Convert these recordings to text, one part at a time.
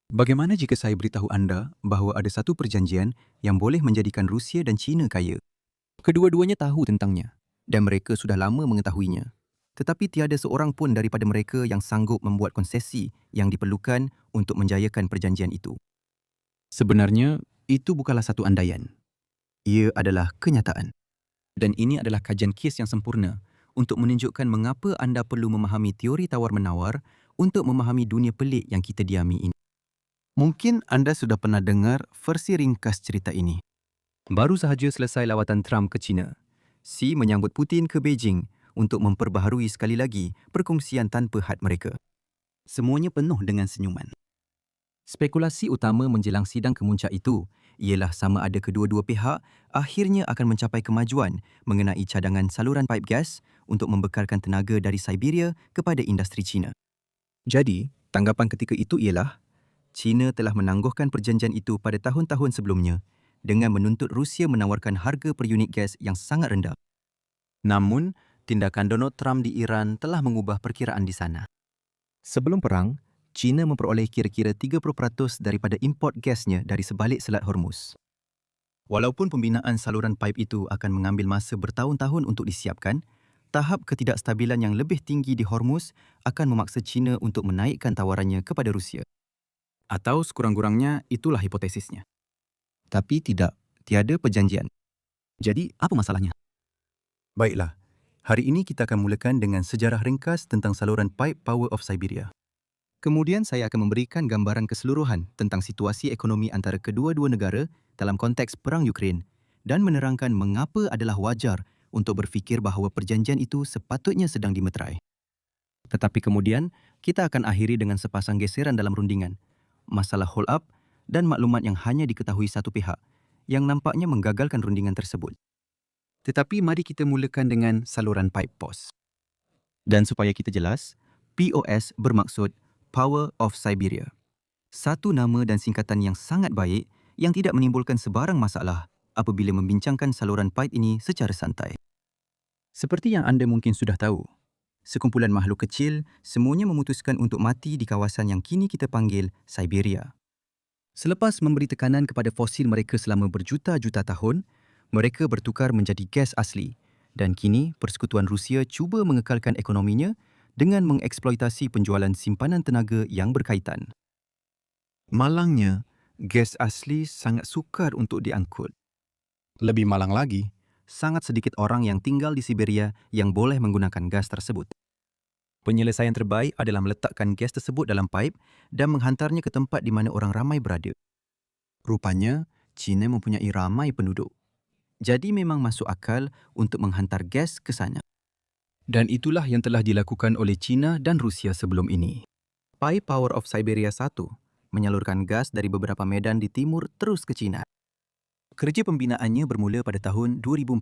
Bagaimana jika saya beritahu anda bahawa ada satu perjanjian yang boleh menjadikan Rusia dan China kaya? Kedua-duanya tahu tentangnya. Dan mereka sudah lama mengetahuinya. Tetapi tiada seorang pun daripada mereka yang sanggup membuat konsesi yang diperlukan untuk menjayakan perjanjian itu. Sebenarnya, itu bukanlah satu andaian. Ia adalah kenyataan. Dan ini adalah kajian kes yang sempurna Untuk menunjukkan mengapa anda perlu memahami teori tawar-menawar untuk memahami dunia pelik yang kita diami ini. Mungkin anda sudah pernah dengar versi ringkas cerita ini. baru sahaja selesai lawatan Trump ke China. Xi menyambut Putin ke Beijing untuk memperbaharui sekali lagi perkongsian tanpa had mereka. Semuanya penuh dengan senyuman. Spekulasi utama menjelang sidang kemuncak itu Ialah sama ada kedua-dua pihak akhirnya akan mencapai kemajuan mengenai cadangan saluran paip gas untuk membekalkan tenaga dari Siberia kepada industri China. Jadi, tanggapan ketika itu ialah China telah menangguhkan perjanjian itu pada tahun-tahun sebelumnya dengan menuntut Rusia menawarkan harga per unit gas yang sangat rendah. Namun, tindakan Donald Trump di Iran telah mengubah perkiraan di sana. Sebelum perang, China memperoleh kira-kira 30% daripada import gasnya dari sebalik Selat Hormuz. Walaupun pembinaan saluran paip itu akan mengambil masa bertahun-tahun untuk disiapkan, tahap ketidakstabilan yang lebih tinggi di Hormuz akan memaksa China untuk menaikkan tawarannya kepada Rusia. Atau sekurang-kurangnya itulah hipotesisnya. Tapi tiada perjanjian. Jadi, apa masalahnya? Baiklah, hari ini kita akan mulakan dengan sejarah ringkas tentang saluran paip Power of Siberia. Kemudian saya akan memberikan gambaran keseluruhan tentang situasi ekonomi antara kedua-dua negara dalam konteks Perang Ukraine dan menerangkan mengapa adalah wajar untuk berfikir bahawa perjanjian itu sepatutnya sedang dimeterai. Tetapi kemudian, kita akan akhiri dengan sepasang geseran dalam rundingan, masalah hold-up dan maklumat yang hanya diketahui satu pihak yang nampaknya menggagalkan rundingan tersebut. Tetapi mari kita mulakan dengan saluran paip POS. Dan supaya kita jelas, POS bermaksud Power of Siberia. Satu nama dan singkatan yang sangat baik yang tidak menimbulkan sebarang masalah apabila membincangkan saluran paip ini secara santai. Seperti yang anda mungkin sudah tahu, sekumpulan makhluk kecil semuanya memutuskan untuk mati di kawasan yang kini kita panggil Siberia. Selepas memberi tekanan kepada fosil mereka selama berjuta-juta tahun, mereka bertukar menjadi gas asli dan kini Persekutuan Rusia cuba mengekalkan ekonominya dengan mengeksploitasi penjualan simpanan tenaga yang berkaitan. Malangnya, gas asli sangat sukar untuk diangkut. Lebih malang lagi, sangat sedikit orang yang tinggal di Siberia yang boleh menggunakan gas tersebut. Penyelesaian terbaik adalah meletakkan gas tersebut dalam paip dan menghantarnya ke tempat di mana orang ramai berada. Rupanya, China mempunyai ramai penduduk. Jadi memang masuk akal untuk menghantar gas ke sana. Dan itulah yang telah dilakukan oleh China dan Rusia sebelum ini. Paip Power of Siberia 1 menyalurkan gas dari beberapa medan di timur terus ke China. Kerja pembinaannya bermula pada tahun 2014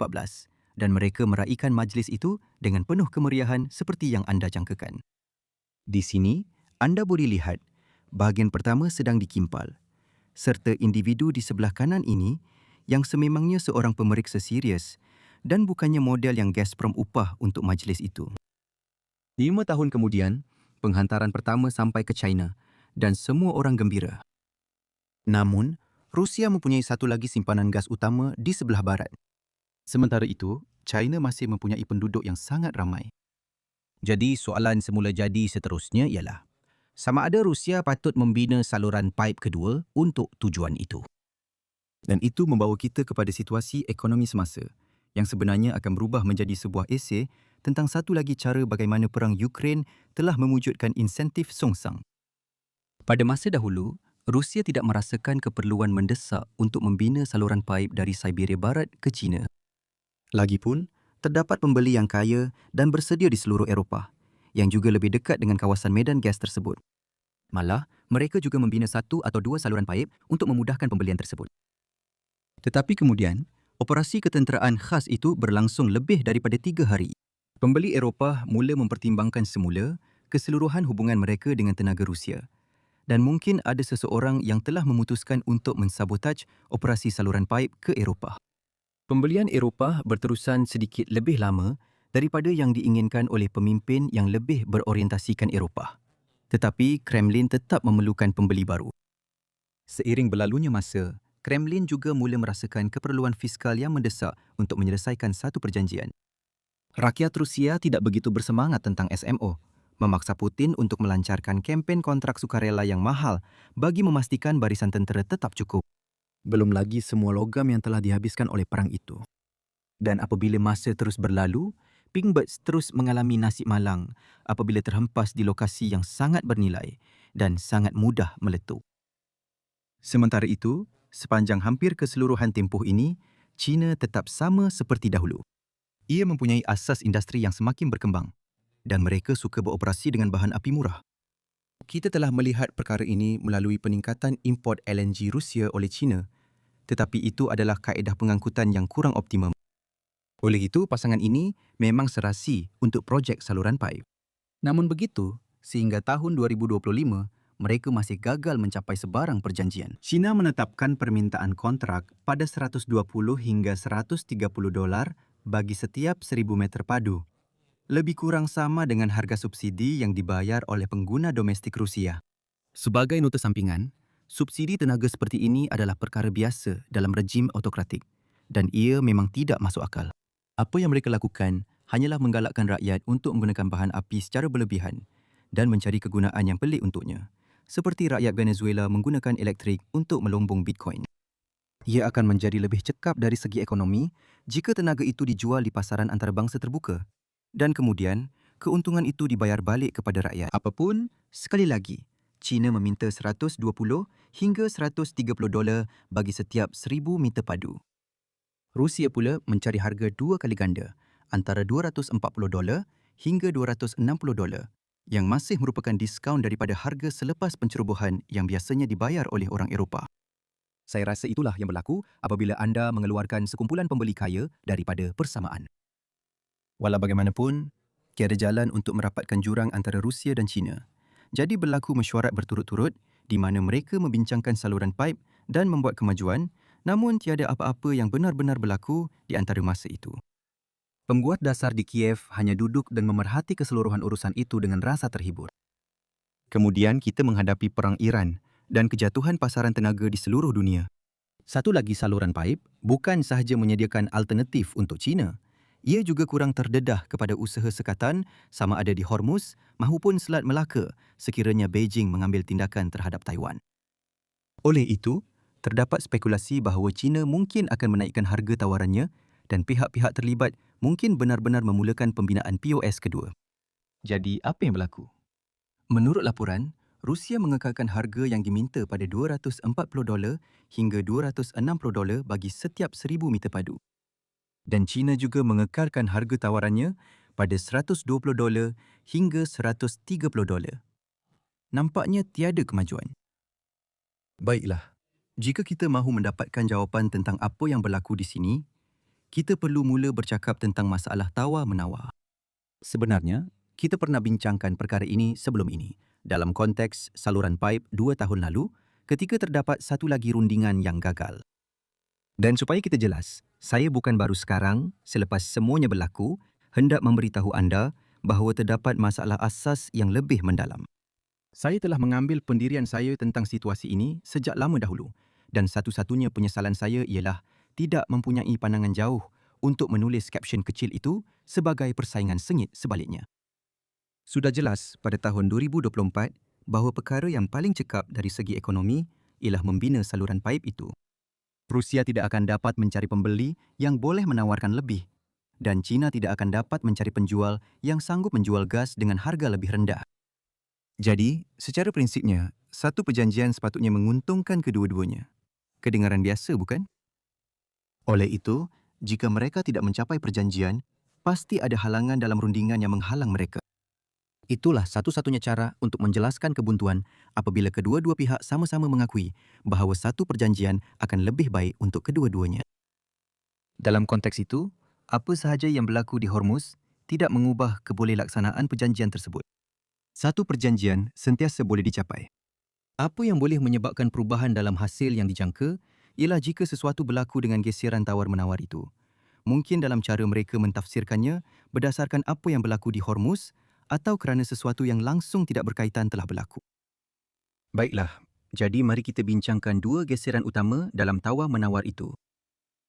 dan mereka meraihkan majlis itu dengan penuh kemeriahan seperti yang anda jangkakan. Di sini, anda boleh lihat bahagian pertama sedang dikimpal, serta individu di sebelah kanan ini yang sememangnya seorang pemeriksa serius dan bukannya model yang Gazprom upah untuk majlis itu. 5 tahun kemudian, penghantaran pertama sampai ke China dan semua orang gembira. Namun, Rusia mempunyai satu lagi simpanan gas utama di sebelah barat. Sementara itu, China masih mempunyai penduduk yang sangat ramai. Jadi, soalan semula jadi seterusnya ialah, sama ada Rusia patut membina saluran paip kedua untuk tujuan itu. Dan itu membawa kita kepada situasi ekonomi semasa yang sebenarnya akan berubah menjadi sebuah esei tentang satu lagi cara bagaimana perang Ukraine telah mewujudkan insentif songsang. Pada masa dahulu, Rusia tidak merasakan keperluan mendesak untuk membina saluran paip dari Siberia Barat ke China. Lagipun, terdapat pembeli yang kaya dan bersedia di seluruh Eropah yang juga lebih dekat dengan kawasan medan gas tersebut. Malah, mereka juga membina satu atau dua saluran paip untuk memudahkan pembelian tersebut. Tetapi kemudian, operasi ketenteraan khas itu berlangsung lebih daripada 3 hari. Pembeli Eropah mula mempertimbangkan semula keseluruhan hubungan mereka dengan tenaga Rusia. Dan mungkin ada seseorang yang telah memutuskan untuk mensabotaj operasi saluran paip ke Eropah. Pembelian Eropah berterusan sedikit lebih lama daripada yang diinginkan oleh pemimpin yang lebih berorientasikan Eropah. Tetapi Kremlin tetap memerlukan pembeli baru. Seiring berlalunya masa, Kremlin juga mula merasakan keperluan fiskal yang mendesak untuk menyelesaikan satu perjanjian. Rakyat Rusia tidak begitu bersemangat tentang SMO, memaksa Putin untuk melancarkan kempen kontrak sukarela yang mahal bagi memastikan barisan tentera tetap cukup. Belum lagi semua logam yang telah dihabiskan oleh perang itu. Dan apabila masa terus berlalu, Pingbirds terus mengalami nasib malang apabila terhempas di lokasi yang sangat bernilai dan sangat mudah meletup. Sementara itu, sepanjang hampir keseluruhan tempoh ini, China tetap sama seperti dahulu. Ia mempunyai asas industri yang semakin berkembang dan mereka suka beroperasi dengan bahan api murah. Kita telah melihat perkara ini melalui peningkatan import LNG Rusia oleh China, tetapi itu adalah kaedah pengangkutan yang kurang optimum. Oleh itu, pasangan ini memang serasi untuk projek saluran paip. Namun begitu, sehingga tahun 2025, mereka masih gagal mencapai sebarang perjanjian. China menetapkan permintaan kontrak pada 120 hingga 130 dolar bagi setiap 1,000 meter padu. Lebih kurang sama dengan harga subsidi yang dibayar oleh pengguna domestik Rusia. Sebagai nota sampingan, subsidi tenaga seperti ini adalah perkara biasa dalam rejim autokratik dan ia memang tidak masuk akal. Apa yang mereka lakukan hanyalah menggalakkan rakyat untuk menggunakan bahan api secara berlebihan dan mencari kegunaan yang pelik untuknya, seperti rakyat Venezuela menggunakan elektrik untuk melombong Bitcoin. Ia akan menjadi lebih cekap dari segi ekonomi jika tenaga itu dijual di pasaran antarabangsa terbuka dan kemudian keuntungan itu dibayar balik kepada rakyat. Apapun, sekali lagi, China meminta 120 hingga 130 dolar bagi setiap 1,000 meter padu. Rusia pula mencari harga dua kali ganda, antara 240 dolar hingga 260 dolar, yang masih merupakan diskaun daripada harga selepas pencerobohan yang biasanya dibayar oleh orang Eropah. Saya rasa itulah yang berlaku apabila anda mengeluarkan sekumpulan pembeli kaya daripada persamaan. Walau bagaimanapun, tiada jalan untuk merapatkan jurang antara Rusia dan China. Jadi berlaku mesyuarat berturut-turut di mana mereka membincangkan saluran paip dan membuat kemajuan, namun tiada apa-apa yang benar-benar berlaku di antara masa itu. Pembuat dasar di Kiev hanya duduk dan memerhati keseluruhan urusan itu dengan rasa terhibur. Kemudian kita menghadapi perang Iran dan kejatuhan pasaran tenaga di seluruh dunia. Satu lagi saluran paip bukan sahaja menyediakan alternatif untuk China, ia juga kurang terdedah kepada usaha sekatan sama ada di Hormuz maupun Selat Melaka sekiranya Beijing mengambil tindakan terhadap Taiwan. Oleh itu, terdapat spekulasi bahawa China mungkin akan menaikkan harga tawarannya dan pihak-pihak terlibat mungkin benar-benar memulakan pembinaan POS kedua. Jadi, apa yang berlaku? Menurut laporan, Rusia mengekalkan harga yang diminta pada 240 dolar hingga 260 dolar bagi setiap 1,000 meter padu. Dan China juga mengekalkan harga tawarannya pada 120 dolar hingga 130 dolar. Nampaknya tiada kemajuan. Baiklah, jika kita mahu mendapatkan jawapan tentang apa yang berlaku di sini, kita perlu mula bercakap tentang masalah tawar-menawar. Sebenarnya, kita pernah bincangkan perkara ini sebelum ini dalam konteks saluran paip 2 tahun lalu ketika terdapat satu lagi rundingan yang gagal. Dan supaya kita jelas, saya bukan baru sekarang, selepas semuanya berlaku, hendak memberitahu anda bahawa terdapat masalah asas yang lebih mendalam. Saya telah mengambil pendirian saya tentang situasi ini sejak lama dahulu dan satu-satunya penyesalan saya ialah tidak mempunyai pandangan jauh untuk menulis kapsion kecil itu sebagai persaingan sengit sebaliknya. Sudah jelas pada tahun 2024 bahawa perkara yang paling cekap dari segi ekonomi ialah membina saluran paip itu. Rusia tidak akan dapat mencari pembeli yang boleh menawarkan lebih dan China tidak akan dapat mencari penjual yang sanggup menjual gas dengan harga lebih rendah. Jadi, secara prinsipnya, satu perjanjian sepatutnya menguntungkan kedua-duanya. Kedengaran biasa, bukan? Oleh itu, jika mereka tidak mencapai perjanjian, pasti ada halangan dalam rundingan yang menghalang mereka. Itulah satu-satunya cara untuk menjelaskan kebuntuan apabila kedua-dua pihak sama-sama mengakui bahawa satu perjanjian akan lebih baik untuk kedua-duanya. Dalam konteks itu, apa sahaja yang berlaku di Hormuz tidak mengubah kebolehlaksanaan perjanjian tersebut. Satu perjanjian sentiasa boleh dicapai. Apa yang boleh menyebabkan perubahan dalam hasil yang dijangka ialah jika sesuatu berlaku dengan geseran tawar-menawar itu. Mungkin dalam cara mereka mentafsirkannya berdasarkan apa yang berlaku di Hormuz atau kerana sesuatu yang langsung tidak berkaitan telah berlaku. Baiklah, Jadi mari kita bincangkan dua geseran utama dalam tawar-menawar itu.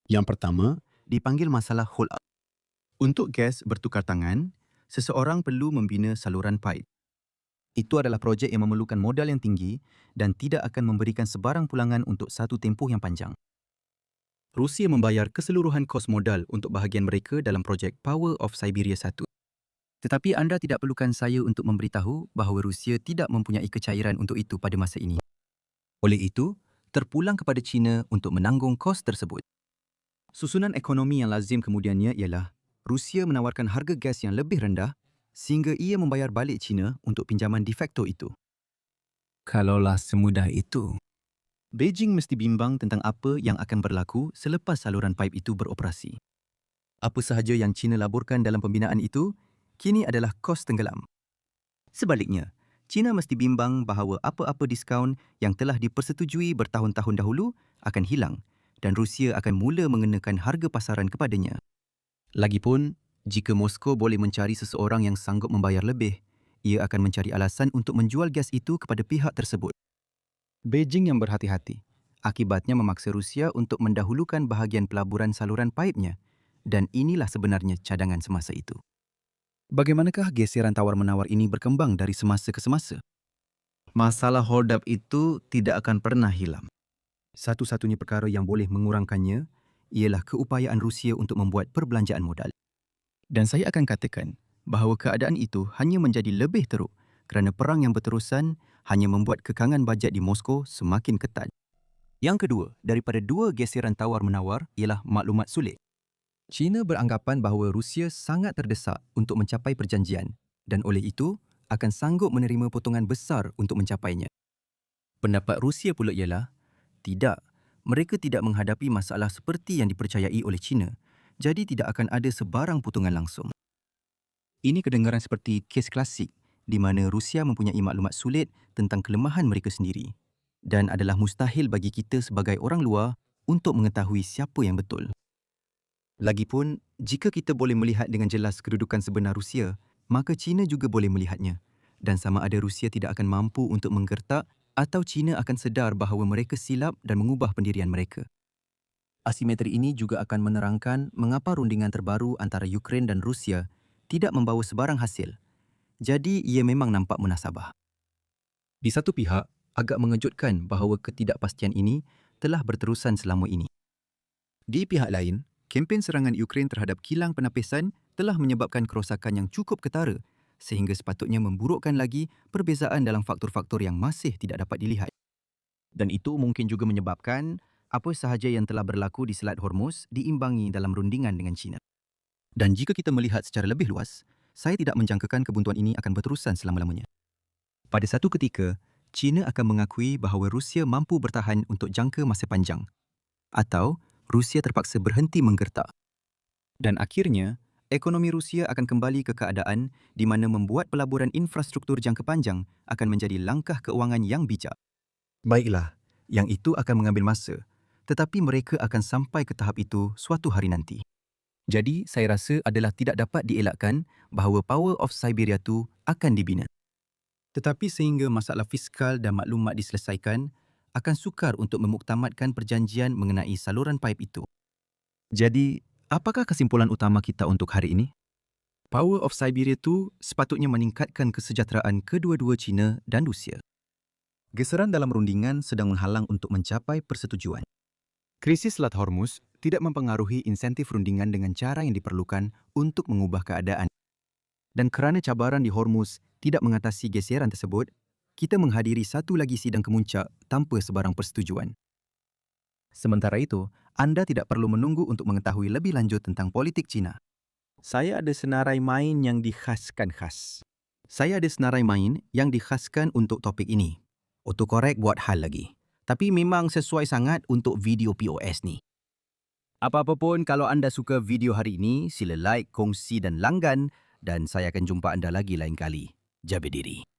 Yang pertama, Dipanggil masalah hold-up. Untuk gas bertukar tangan, seseorang perlu membina saluran paip. Itu adalah projek yang memerlukan modal yang tinggi dan tidak akan memberikan sebarang pulangan untuk satu tempoh yang panjang. Rusia membayar keseluruhan kos modal untuk bahagian mereka dalam projek Power of Siberia 1. Tetapi anda tidak perlukan saya untuk memberitahu bahawa Rusia tidak mempunyai kecairan untuk itu pada masa ini. Oleh itu, terpulang kepada China untuk menanggung kos tersebut. Susunan ekonomi yang lazim kemudiannya ialah Rusia menawarkan harga gas yang lebih rendah sehingga ia membayar balik China untuk pinjaman de facto itu. Kalaulah semudah itu. Beijing mesti bimbang tentang apa yang akan berlaku selepas saluran paip itu beroperasi. Apa sahaja yang China laburkan dalam pembinaan itu, kini adalah kos tenggelam. Sebaliknya, China mesti bimbang bahawa apa-apa diskaun yang telah dipersetujui bertahun-tahun dahulu akan hilang dan Rusia akan mula mengenakan harga pasaran kepadanya. Lagipun, jika Moskow boleh mencari seseorang yang sanggup membayar lebih, ia akan mencari alasan untuk menjual gas itu kepada pihak tersebut. Beijing yang berhati-hati, akibatnya memaksa Rusia untuk mendahulukan bahagian pelaburan saluran paipnya dan inilah sebenarnya cadangan semasa itu. Bagaimanakah geseran tawar-menawar ini berkembang dari semasa ke semasa? Masalah hold-up itu tidak akan pernah hilang. Satu-satunya perkara yang boleh mengurangkannya ialah keupayaan Rusia untuk membuat perbelanjaan modal. Dan saya akan katakan bahawa keadaan itu hanya menjadi lebih teruk kerana perang yang berterusan hanya membuat kekangan bajet di Moskow semakin ketat. Yang kedua, daripada dua geseran tawar-menawar ialah maklumat sulit. China beranggapan bahawa Rusia sangat terdesak untuk mencapai perjanjian dan oleh itu akan sanggup menerima potongan besar untuk mencapainya. Pendapat Rusia pula ialah, tidak, mereka tidak menghadapi masalah seperti yang dipercayai oleh China, jadi tidak akan ada sebarang potongan langsung. Ini kedengaran seperti kes klasik di mana Rusia mempunyai maklumat sulit tentang kelemahan mereka sendiri dan adalah mustahil bagi kita sebagai orang luar untuk mengetahui siapa yang betul. Lagipun, jika kita boleh melihat dengan jelas kedudukan sebenar Rusia, maka China juga boleh melihatnya dan sama ada Rusia tidak akan mampu untuk menggertak atau China akan sedar bahawa mereka silap dan mengubah pendirian mereka. Asimetri ini juga akan menerangkan mengapa rundingan terbaru antara Ukraine dan Rusia tidak membawa sebarang hasil. Jadi, ia memang nampak munasabah. Di satu pihak, agak mengejutkan bahawa ketidakpastian ini telah berterusan selama ini. Di pihak lain, kempen serangan Ukraine terhadap kilang penapisan telah menyebabkan kerosakan yang cukup ketara sehingga sepatutnya memburukkan lagi perbezaan dalam faktor-faktor yang masih tidak dapat dilihat. Dan itu mungkin juga menyebabkan apa sahaja yang telah berlaku di Selat Hormuz diimbangi dalam rundingan dengan China. Dan jika kita melihat secara lebih luas, saya tidak menjangkakan kebuntuan ini akan berterusan selama-lamanya. Pada satu ketika, China akan mengakui bahawa Rusia mampu bertahan untuk jangka masa panjang. Atau, Rusia terpaksa berhenti menggertak. Dan akhirnya, ekonomi Rusia akan kembali ke keadaan di mana membuat pelaburan infrastruktur jangka panjang akan menjadi langkah keuangan yang bijak. Baiklah, yang itu akan mengambil masa, tetapi mereka akan sampai ke tahap itu suatu hari nanti. Jadi, saya rasa adalah tidak dapat dielakkan bahawa Power of Siberia 2 akan dibina. Tetapi sehingga masalah fiskal dan maklumat diselesaikan, akan sukar untuk memuktamadkan perjanjian mengenai saluran paip itu. Jadi, apakah kesimpulan utama kita untuk hari ini? Power of Siberia 2 sepatutnya meningkatkan kesejahteraan kedua-dua China dan Rusia. Geseran dalam rundingan sedang menghalang untuk mencapai persetujuan. Krisis Selat Hormuz tidak mempengaruhi insentif rundingan dengan cara yang diperlukan untuk mengubah keadaan. Dan kerana cabaran di Hormuz tidak mengatasi geseran tersebut, kita menghadiri satu lagi sidang kemuncak tanpa sebarang persetujuan. Sementara itu, anda tidak perlu menunggu untuk mengetahui lebih lanjut tentang politik China. Saya ada senarai main yang dikhaskan khas. Saya ada senarai main yang dikhaskan untuk topik ini. Autocorrect buat hal lagi. Tapi memang sesuai sangat untuk video POS ni. Apa-apa pun, kalau anda suka video hari ini, sila like, kongsi dan langgan dan saya akan jumpa anda lagi lain kali. Jaga diri.